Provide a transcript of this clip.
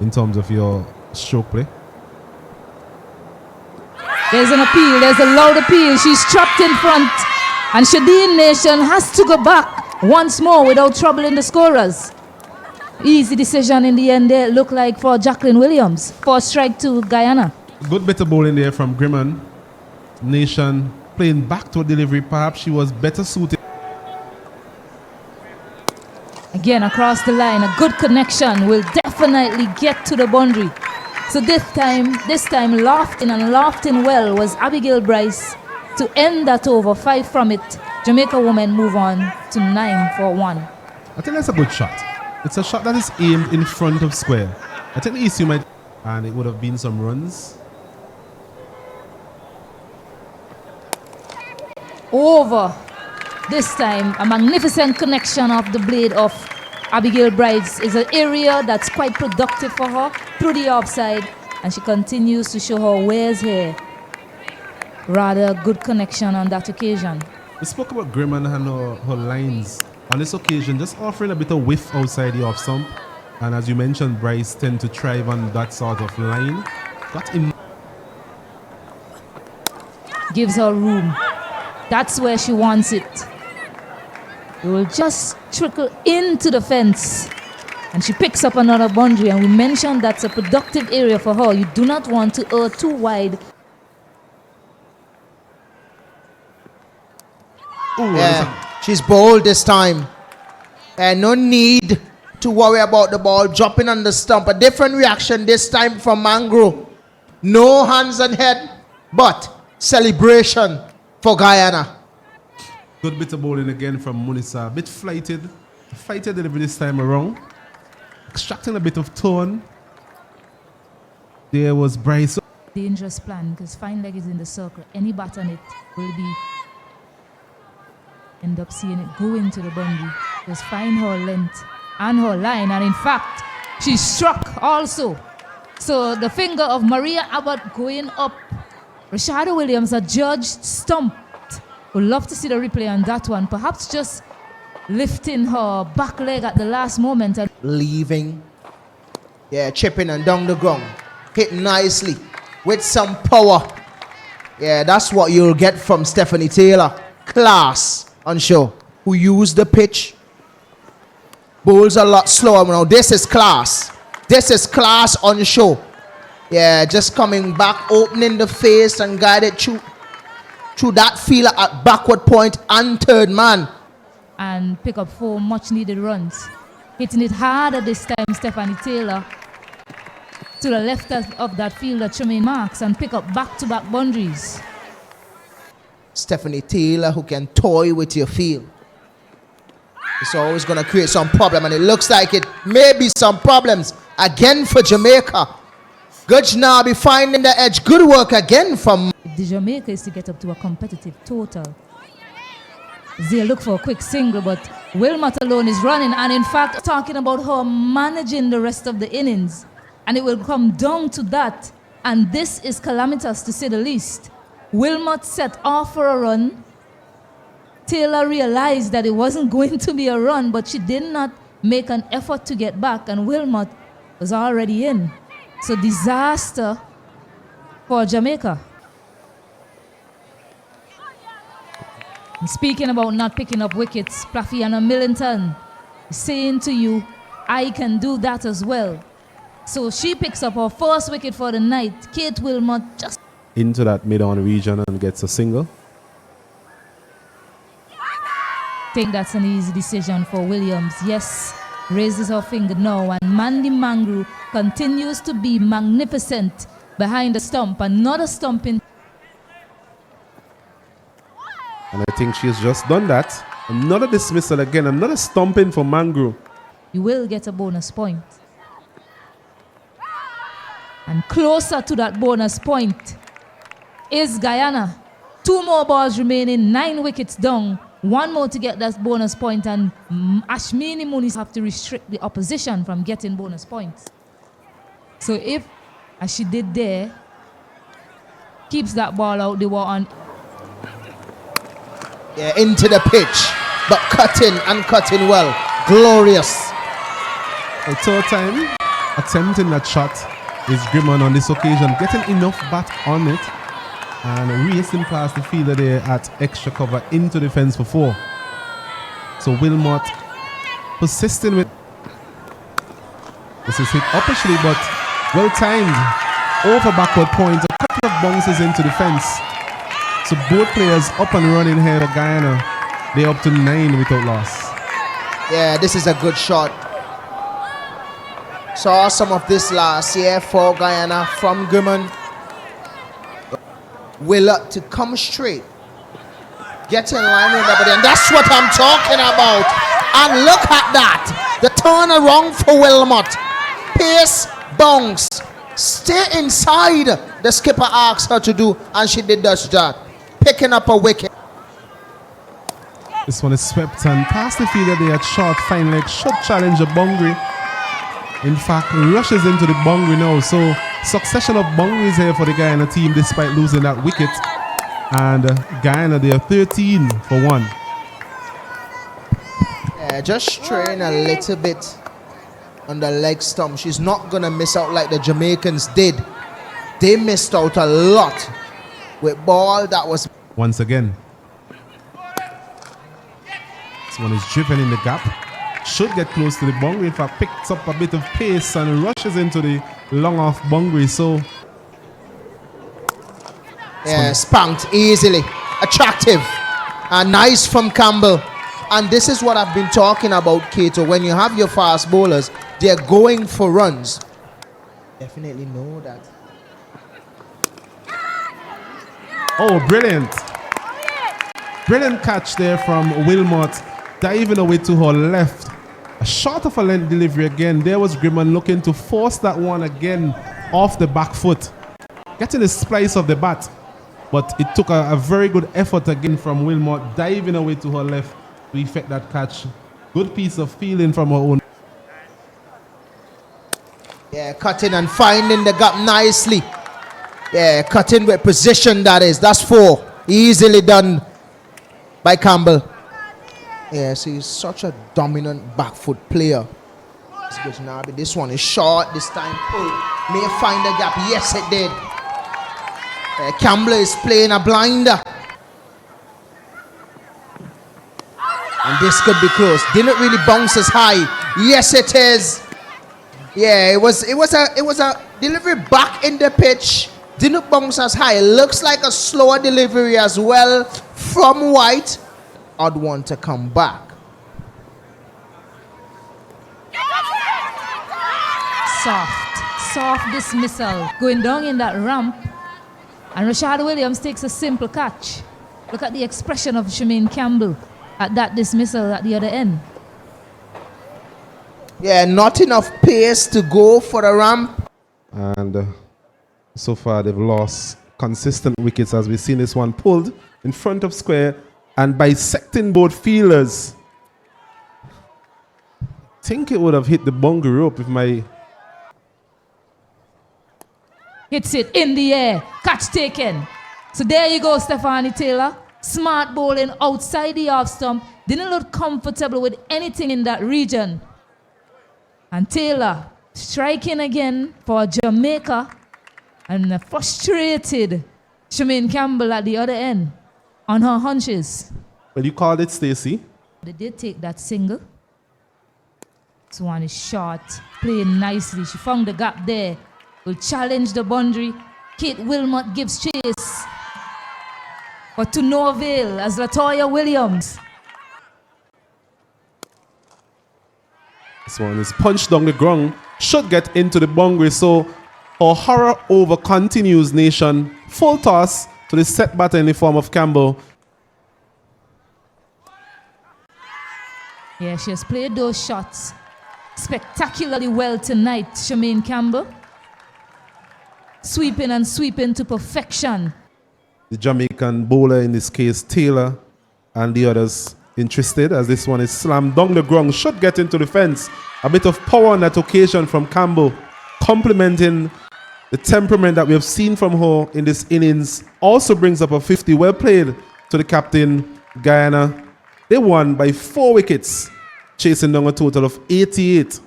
in terms of your stroke play. There's an appeal, there's a loud appeal. She's trapped in front. And Shadeen Nation has to go back once more without troubling the scorers. Easy decision in the end there, look like for Jacqueline Williams. 4 strike to Guyana. Good bit of bowling there from Grimman. Nation playing back to a delivery. Perhaps she was better suited. Again, across the line, a good connection will definitely get to the boundary. So this time, lofting well was Abigail Bryce to end that over. 5 from it. Jamaica women move on to 9 for 1. I think that's a good shot. It's a shot that is aimed in front of square. I think the issue might, and it would have been some runs. Over. This time, a magnificent connection of the blade of Abigail Bryce is an area that's quite productive for her through the offside, and she continues to show her wares here. Rather good connection on that occasion. We spoke about Grimman and her lines. On this occasion, just offering a bit of whiff outside the off stump. And as you mentioned, Bryce tend to thrive on that sort of line. Gives her room. That's where she wants it. It will just trickle into the fence. And she picks up another boundary. And we mentioned that's a productive area for her. You do not want to err too wide. Ooh, yeah, she's bold this time. And no need to worry about the ball dropping on the stump. A different reaction this time from Mangro. No hands on head, but celebration for Guyana. Good bit of bowling again from Munisa. A bit flighted delivery this time around. Extracting a bit of tone. There was Bryce. Dangerous plan because fine leg is in the circle. Any bat on it will be end up seeing it go into the boundary. Just find her length and her line, and in fact she struck also. So the finger of Maria Abbott going up. Rashada Williams, a judge, stumped. Would love to see the replay on that one. Perhaps just lifting her back leg at the last moment and leaving. Yeah, chipping and down the ground. Hit nicely with some power. Yeah, that's what you'll get from Stephanie Taylor. Class on show. Who used the pitch. Bowls a lot slower now. This is class. This is class on show. Yeah, just coming back, opening the face and guided through that feeler at backward point and third man. And pick up 4 much needed runs. Hitting it harder this time, Stephanie Taylor. To the left of that fielder, Tremaine Marks, and pick up back-to-back boundaries. Stephanie Taylor, who can toy with your field. It's always going to create some problem, and it looks like it may be some problems again for Jamaica. Gujnabi finding the edge. Good work again from the Jamaica is to get up to a competitive total. They look for a quick single, but Wilmot alone is running, and in fact talking about her managing the rest of the innings, and it will come down to that, and this is calamitous to say the least. Wilmot set off for a run. Taylor realized that it wasn't going to be a run, but she did not make an effort to get back, and Wilmot was already in. So disaster for Jamaica. And speaking about not picking up wickets, Plafiana Millington is saying to you, I can do that as well. So she picks up her first wicket for the night. Kate Wilmot just into that mid-on region and gets a single. I think that's an easy decision for Williams. Yes, raises her finger now, and Mandy Mangru continues to be magnificent behind the stump. Another stumping. And I think she's just done that. Another dismissal again, another stumping for Mangru. You will get a bonus point. And closer to that bonus point is Guyana. 2 more balls remaining, 9 wickets down. 1 more to get that bonus point, and Ashmini Muniz have to restrict the opposition from getting bonus points. So if, as she did there, keeps that ball out, they were on. Yeah, into the pitch, but cutting and cutting well. Glorious. A attempting that shot is Grimmon on this occasion, getting enough bat on it and racing past the fielder there at extra cover into the fence for 4. So Wilmot persisting with this is hit uppishly but well timed over backward point, a couple of bounces into the fence. So both players up and running here for Guyana. They're up to 9 without loss. Yeah, this is a good shot. Saw some of this last year for Guyana from Grimmon. Willard to come straight. Get in line with everybody, and that's what I'm talking about. And look at that. The turnaround for Wilmot. Pace, bounce. Stay inside. The skipper asked her to do, and she did just that. Picking up a wicket. This one is swept and past the fielder there at short fine leg. Should challenge the boundary. In fact, rushes into the boundary now. So succession of boundaries here for the Guyana team despite losing that wicket. And Guyana, they are 13 for 1. Yeah, just strain a little bit on the leg stump. She's not going to miss out like the Jamaicans did. They missed out a lot with ball that was... Once again. This one is driven in the gap. Should get close to the boundary. In fact, picks up a bit of pace and rushes into the long off boundary. So... yeah, spanked easily. Attractive. And nice from Campbell. And this is what I've been talking about, Kato. When you have your fast bowlers, they're going for runs. Definitely know that. Oh, brilliant. Brilliant catch there from Wilmot. Diving away to her left. A short of a length delivery again. There was Grimmon looking to force that one again off the back foot. Getting the splice of the bat. But it took a very good effort again from Wilmot. Diving away to her left to effect that catch. Good piece of fielding from her own. Yeah, cutting and finding the gap nicely. Yeah, cutting with precision, that is. That's 4. Easily done by Campbell. Yeah, so he's such a dominant back foot player. This one is short, this time pull. May find the gap. Yes, it did. Campbell is playing a blinder. And this could be close. Didn't really bounce as high. Yes, it is. Yeah, it was a delivery back in the pitch. Didn't bounce as high. It looks like a slower delivery as well from White. Odd one to come back. Soft dismissal. Going down in that ramp. And Rashad Williams takes a simple catch. Look at the expression of Shemaine Campbell at that dismissal at the other end. Yeah, not enough pace to go for the ramp. And so far they've lost consistent wickets as we've seen this one pulled in front of square and bisecting both fielders. I think it would have hit the boundary rope if my... Hits it in the air. Catch taken. So there you go, Stephanie Taylor. Smart bowling outside the off stump. Didn't look comfortable with anything in that region. And Taylor striking again for Jamaica. And a frustrated Shemaine Campbell at the other end on her hunches. Well, you called it, Stacey. They did take that single. This one is short. Playing nicely. She found the gap there. Will challenge the boundary. Kate Wilmot gives chase. But to no avail as Latoya Williams. This one is punched down the ground. Should get into the boundary. So our horror over continues, nation. Full toss to the set batter in the form of Campbell. Yeah, she has played those shots spectacularly well tonight, Shemaine Campbell. Sweeping and sweeping to perfection. The Jamaican bowler, in this case Taylor, and the others interested as this one is slammed down the ground. Should get into the fence. A bit of power on that occasion from Campbell, complementing the temperament that we have seen from her in this innings. Also brings up a 50. Well played to the captain, Guyana. They won by 4 wickets, chasing down a total of 88.